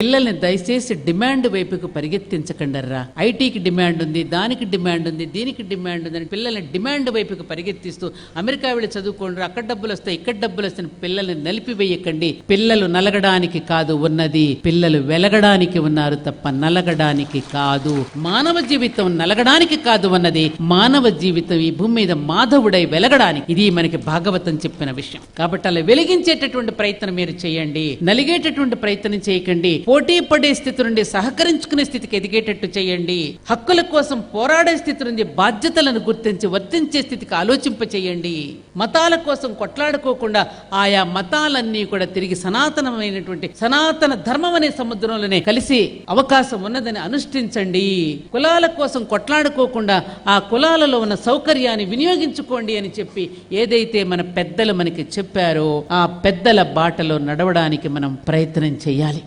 పిల్లల్ని దయచేసి డిమాండ్ వైపుకు పరిగెత్తించకండర్రా. ఐటీకి డిమాండ్ ఉంది, దానికి డిమాండ్ ఉంది, దీనికి డిమాండ్ ఉంది అని పిల్లల్ని డిమాండ్ వైపుకు పరిగెత్తిస్తూ అమెరికా వెళ్ళి చదువుకోండి, అక్కడ డబ్బులు వస్తాయి, ఇక్కడ డబ్బులు వస్తాయి, పిల్లల్ని నలిపివేయకండి. పిల్లలు నలగడానికి కాదు ఉన్నది, పిల్లలు వెలగడానికి ఉన్నారు తప్ప నలగడానికి కాదు. మానవ జీవితం నలగడానికి కాదు ఉన్నది, మానవ జీవితం ఈ భూమి మీద మాధవుడై వెలగడానికి. ఇది మనకి భాగవతం చెప్పిన విషయం. కాబట్టి అలా వెలిగించేటటువంటి ప్రయత్నం మీరు చేయండి, నలిగేటటువంటి ప్రయత్నం చేయకండి. పోటీ పడే స్థితి నుండి సహకరించుకునే స్థితికి ఎదిగేటట్టు చేయండి. హక్కుల కోసం పోరాడే స్థితి నుండి బాధ్యతలను గుర్తించి వర్తించే స్థితికి ఆలోచింప చేయండి. మతాల కోసం కొట్లాడుకోకుండా ఆయా మతాలన్నీ కూడా తిరిగి సనాతనమైనటువంటి సనాతన ధర్మం అనే సముద్రంలోనే కలిసి అవకాశం ఉన్నదని అనుష్ఠించండి. కులాల కోసం కొట్లాడుకోకుండా ఆ కులాలలో ఉన్న సౌకర్యాన్ని వినియోగించుకోండి అని చెప్పి ఏదైతే మన పెద్దలు మనకి చెప్పారో ఆ పెద్దల బాటలో నడవడానికి మనం ప్రయత్నం చేయాలి.